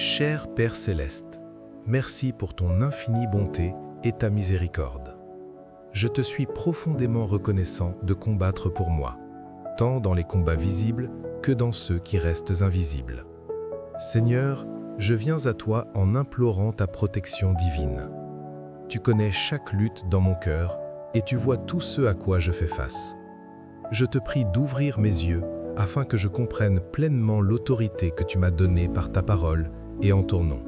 Cher Père Céleste, merci pour ton infinie bonté et ta miséricorde. Je te suis profondément reconnaissant de combattre pour moi, tant dans les combats visibles que dans ceux qui restent invisibles. Seigneur, je viens à toi en implorant ta protection divine. Tu connais chaque lutte dans mon cœur et tu vois tout ce à quoi je fais face. Je te prie d'ouvrir mes yeux afin que je comprenne pleinement l'autorité que tu m'as donnée par ta parole et en ton nom.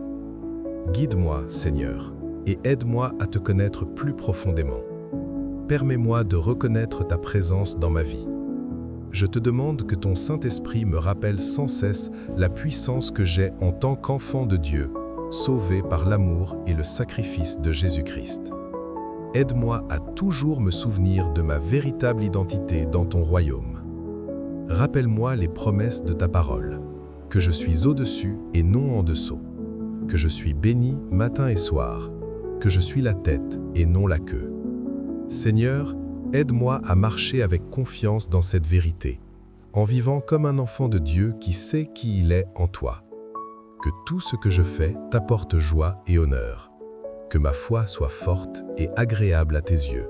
Guide-moi, Seigneur, et aide-moi à te connaître plus profondément. Permets-moi de reconnaître ta présence dans ma vie. Je te demande que ton Saint-Esprit me rappelle sans cesse la puissance que j'ai en tant qu'enfant de Dieu, sauvé par l'amour et le sacrifice de Jésus-Christ. Aide-moi à toujours me souvenir de ma véritable identité dans ton royaume. Rappelle-moi les promesses de ta parole, que je suis au-dessus et non en dessous, que je suis béni matin et soir, que je suis la tête et non la queue. Seigneur, aide-moi à marcher avec confiance dans cette vérité, en vivant comme un enfant de Dieu qui sait qui il est en toi. Que tout ce que je fais t'apporte joie et honneur. Que ma foi soit forte et agréable à tes yeux.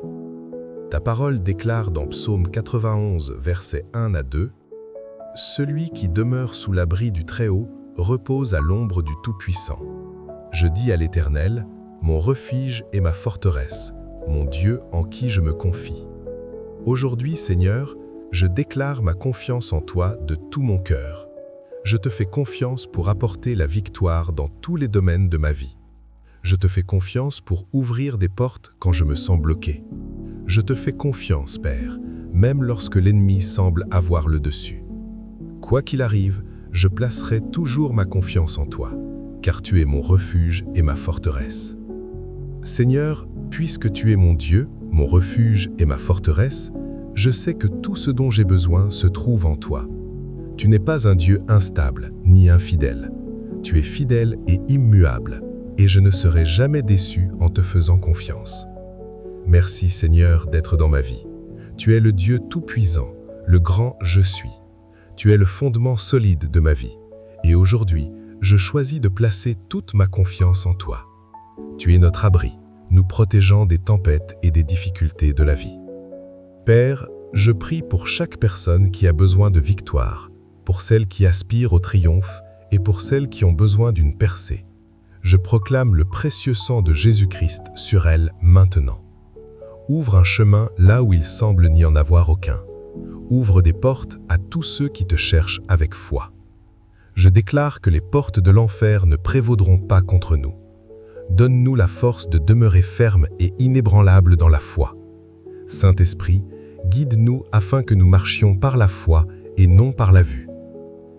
Ta parole déclare dans Psaume 91, versets 1 à 2, « Celui qui demeure sous l'abri du Très-Haut repose à l'ombre du Tout-Puissant. Je dis à l'Éternel, mon refuge et ma forteresse, mon Dieu en qui je me confie. » Aujourd'hui, Seigneur, je déclare ma confiance en toi de tout mon cœur. Je te fais confiance pour apporter la victoire dans tous les domaines de ma vie. Je te fais confiance pour ouvrir des portes quand je me sens bloqué. Je te fais confiance, Père, même lorsque l'ennemi semble avoir le dessus. Quoi qu'il arrive, je placerai toujours ma confiance en toi, car tu es mon refuge et ma forteresse. Seigneur, puisque tu es mon Dieu, mon refuge et ma forteresse, je sais que tout ce dont j'ai besoin se trouve en toi. Tu n'es pas un Dieu instable ni infidèle. Tu es fidèle et immuable, et je ne serai jamais déçu en te faisant confiance. Merci Seigneur d'être dans ma vie. Tu es le Dieu tout-puissant, le grand je suis. Tu es le fondement solide de ma vie. Et aujourd'hui, je choisis de placer toute ma confiance en toi. Tu es notre abri, nous protégeant des tempêtes et des difficultés de la vie. Père, je prie pour chaque personne qui a besoin de victoire, pour celles qui aspirent au triomphe et pour celles qui ont besoin d'une percée. Je proclame le précieux sang de Jésus-Christ sur elles maintenant. Ouvre un chemin là où il semble n'y en avoir aucun. Ouvre des portes à tous ceux qui te cherchent avec foi. Je déclare que les portes de l'enfer ne prévaudront pas contre nous. Donne-nous la force de demeurer fermes et inébranlables dans la foi. Saint-Esprit, guide-nous afin que nous marchions par la foi et non par la vue.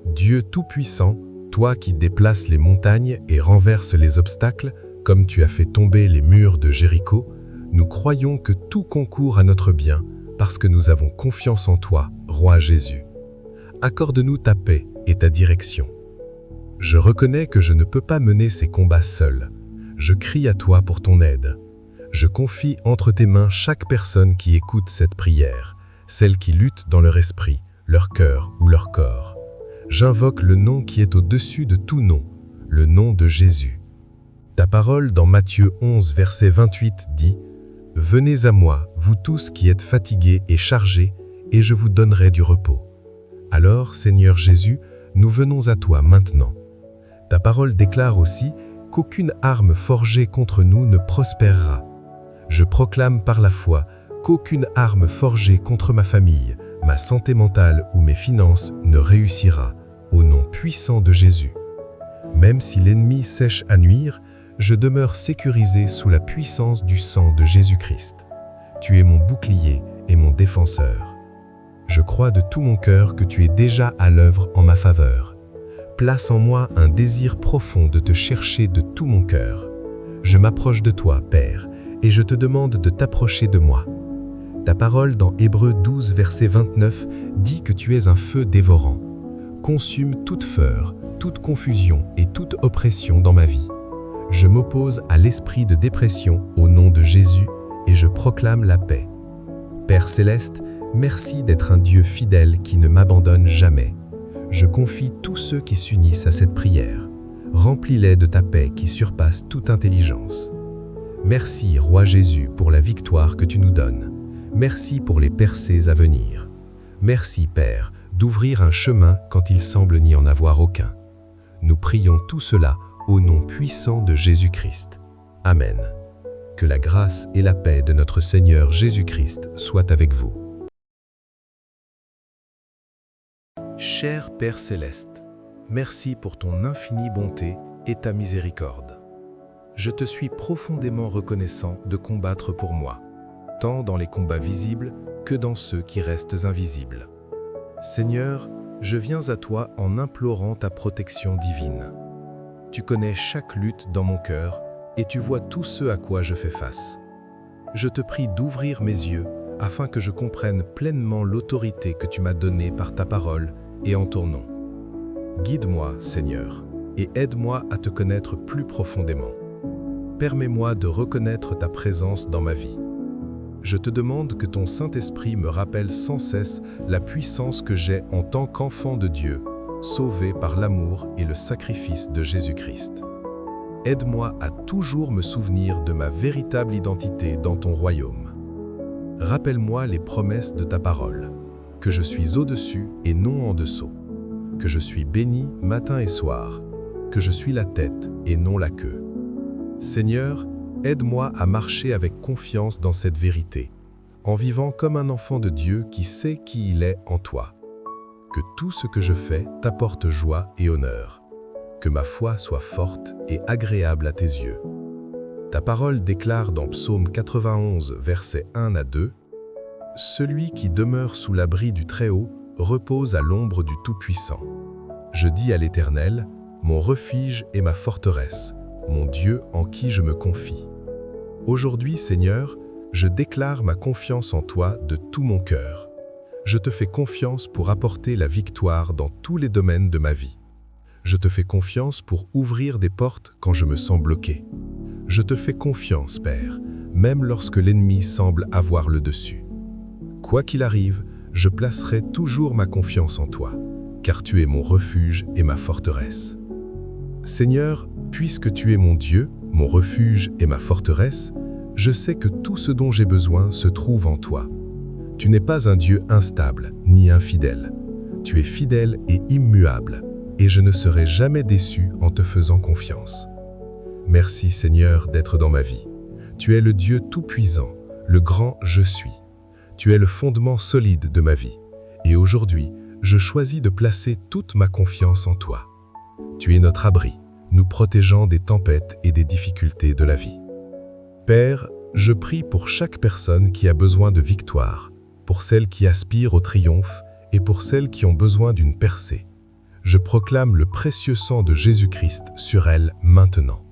Dieu Tout-Puissant, toi qui déplaces les montagnes et renverses les obstacles, comme tu as fait tomber les murs de Jéricho, nous croyons que tout concourt à notre bien, parce que nous avons confiance en toi, Roi Jésus. Accorde-nous ta paix et ta direction. Je reconnais que je ne peux pas mener ces combats seul. Je crie à toi pour ton aide. Je confie entre tes mains chaque personne qui écoute cette prière, celle qui lutte dans leur esprit, leur cœur ou leur corps. J'invoque le nom qui est au-dessus de tout nom, le nom de Jésus. Ta parole dans Matthieu 11, verset 28 dit « Venez à moi, vous tous qui êtes fatigués et chargés, et je vous donnerai du repos. » Alors, Seigneur Jésus, nous venons à toi maintenant. Ta parole déclare aussi qu'aucune arme forgée contre nous ne prospérera. Je proclame par la foi qu'aucune arme forgée contre ma famille, ma santé mentale ou mes finances ne réussira, au nom puissant de Jésus. Même si l'ennemi sèche à nuire, je demeure sécurisé sous la puissance du sang de Jésus-Christ. Tu es mon bouclier et mon défenseur. Je crois de tout mon cœur que tu es déjà à l'œuvre en ma faveur. Place en moi un désir profond de te chercher de tout mon cœur. Je m'approche de toi, Père, et je te demande de t'approcher de moi. Ta parole dans Hébreux 12, verset 29 dit que tu es un feu dévorant. Consume toute peur, toute confusion et toute oppression dans ma vie. Je m'oppose à l'esprit de dépression au nom de Jésus et je proclame la paix. Père Céleste, merci d'être un Dieu fidèle qui ne m'abandonne jamais. Je confie tous ceux qui s'unissent à cette prière. Remplis-les de ta paix qui surpasse toute intelligence. Merci, Roi Jésus, pour la victoire que tu nous donnes. Merci pour les percées à venir. Merci, Père, d'ouvrir un chemin quand il semble n'y en avoir aucun. Nous prions tout cela au nom puissant de Jésus-Christ. Amen. Que la grâce et la paix de notre Seigneur Jésus-Christ soient avec vous. Cher Père Céleste, merci pour ton infinie bonté et ta miséricorde. Je te suis profondément reconnaissant de combattre pour moi, tant dans les combats visibles que dans ceux qui restent invisibles. Seigneur, je viens à toi en implorant ta protection divine. Tu connais chaque lutte dans mon cœur et tu vois tout ce à quoi je fais face. Je te prie d'ouvrir mes yeux afin que je comprenne pleinement l'autorité que tu m'as donnée par ta parole et en ton nom. Guide-moi, Seigneur, et aide-moi à te connaître plus profondément. Permets-moi de reconnaître ta présence dans ma vie. Je te demande que ton Saint-Esprit me rappelle sans cesse la puissance que j'ai en tant qu'enfant de Dieu, sauvé par l'amour et le sacrifice de Jésus-Christ. Aide-moi à toujours me souvenir de ma véritable identité dans ton royaume. Rappelle-moi les promesses de ta parole, que je suis au-dessus et non en dessous, que je suis béni matin et soir, que je suis la tête et non la queue. Seigneur, aide-moi à marcher avec confiance dans cette vérité, en vivant comme un enfant de Dieu qui sait qui il est en toi. Que tout ce que je fais t'apporte joie et honneur. Que ma foi soit forte et agréable à tes yeux. Ta parole déclare dans Psaume 91, versets 1 à 2, « Celui qui demeure sous l'abri du Très-Haut repose à l'ombre du Tout-Puissant. Je dis à l'Éternel, mon refuge et ma forteresse, mon Dieu en qui je me confie. » Aujourd'hui, Seigneur, je déclare ma confiance en toi de tout mon cœur. Je te fais confiance pour apporter la victoire dans tous les domaines de ma vie. Je te fais confiance pour ouvrir des portes quand je me sens bloqué. Je te fais confiance, Père, même lorsque l'ennemi semble avoir le dessus. Quoi qu'il arrive, je placerai toujours ma confiance en toi, car tu es mon refuge et ma forteresse. Seigneur, puisque tu es mon Dieu, mon refuge et ma forteresse, je sais que tout ce dont j'ai besoin se trouve en toi. Tu n'es pas un Dieu instable ni infidèle. Tu es fidèle et immuable, et je ne serai jamais déçu en te faisant confiance. Merci Seigneur d'être dans ma vie. Tu es le Dieu tout-puissant, le grand je suis. Tu es le fondement solide de ma vie, et aujourd'hui, je choisis de placer toute ma confiance en toi. Tu es notre abri, nous protégeant des tempêtes et des difficultés de la vie. Père, je prie pour chaque personne qui a besoin de victoire, pour celles qui aspirent au triomphe et pour celles qui ont besoin d'une percée. Je proclame le précieux sang de Jésus-Christ sur elles maintenant.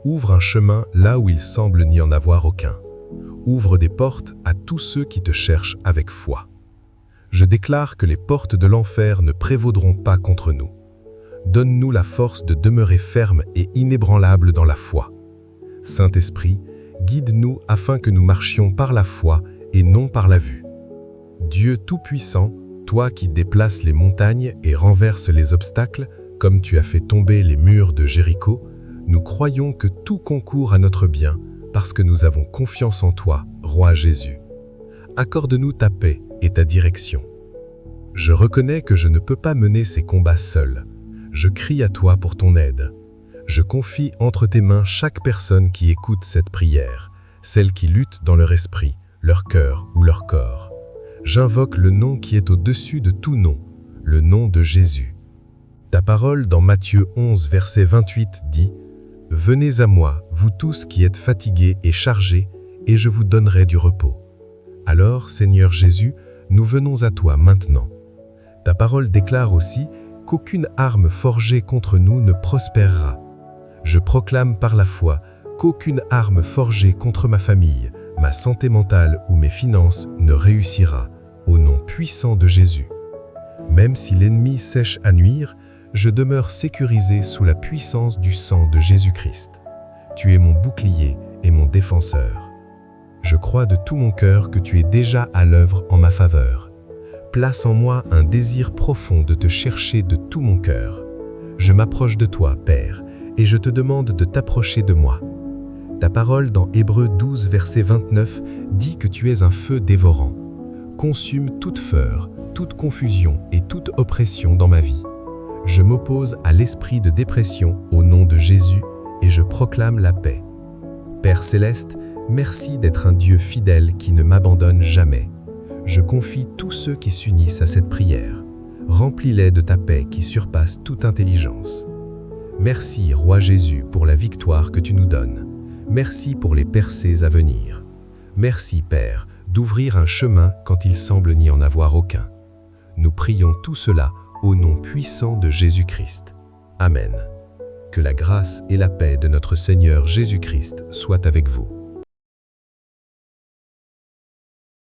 Ouvre un chemin là où il semble n'y en avoir aucun. Ouvre des portes à tous ceux qui te cherchent avec foi. Je déclare que les portes de l'enfer ne prévaudront pas contre nous. Donne-nous la force de demeurer fermes et inébranlables dans la foi. Saint-Esprit, guide-nous afin que nous marchions par la foi et non par la vue. Dieu Tout-Puissant, toi qui déplaces les montagnes et renverses les obstacles, comme tu as fait tomber les murs de Jéricho, nous croyons que tout concourt à notre bien, parce que nous avons confiance en toi, Roi Jésus. Accorde-nous ta paix et ta direction. Je reconnais que je ne peux pas mener ces combats seul. Je crie à toi pour ton aide. Je confie entre tes mains chaque personne qui écoute cette prière, celle qui lutte dans leur esprit, leur cœur ou leur corps. J'invoque le nom qui est au-dessus de tout nom, le nom de Jésus. Ta parole dans Matthieu 11, verset 28 dit « Venez à moi, vous tous qui êtes fatigués et chargés, et je vous donnerai du repos. » Alors, Seigneur Jésus, nous venons à toi maintenant. Ta parole déclare aussi qu'aucune arme forgée contre nous ne prospérera. Je proclame par la foi qu'aucune arme forgée contre ma famille, ma santé mentale ou mes finances ne réussira, au nom puissant de Jésus. Même si l'ennemi sèche à nuire, je demeure sécurisé sous la puissance du sang de Jésus-Christ. Tu es mon bouclier et mon défenseur. Je crois de tout mon cœur que tu es déjà à l'œuvre en ma faveur. Place en moi un désir profond de te chercher de tout mon cœur. Je m'approche de toi, Père, et je te demande de t'approcher de moi. Ta parole dans Hébreux 12, verset 29 dit que tu es un feu dévorant. Consume toute peur, toute confusion et toute oppression dans ma vie. Je m'oppose à l'esprit de dépression au nom de Jésus et je proclame la paix. Père céleste, merci d'être un Dieu fidèle qui ne m'abandonne jamais. Je confie tous ceux qui s'unissent à cette prière. Remplis-les de ta paix qui surpasse toute intelligence. Merci, Roi Jésus, pour la victoire que tu nous donnes. Merci pour les percées à venir. Merci, Père, d'ouvrir un chemin quand il semble n'y en avoir aucun. Nous prions tout cela au nom puissant de Jésus-Christ. Amen. Que la grâce et la paix de notre Seigneur Jésus-Christ soient avec vous.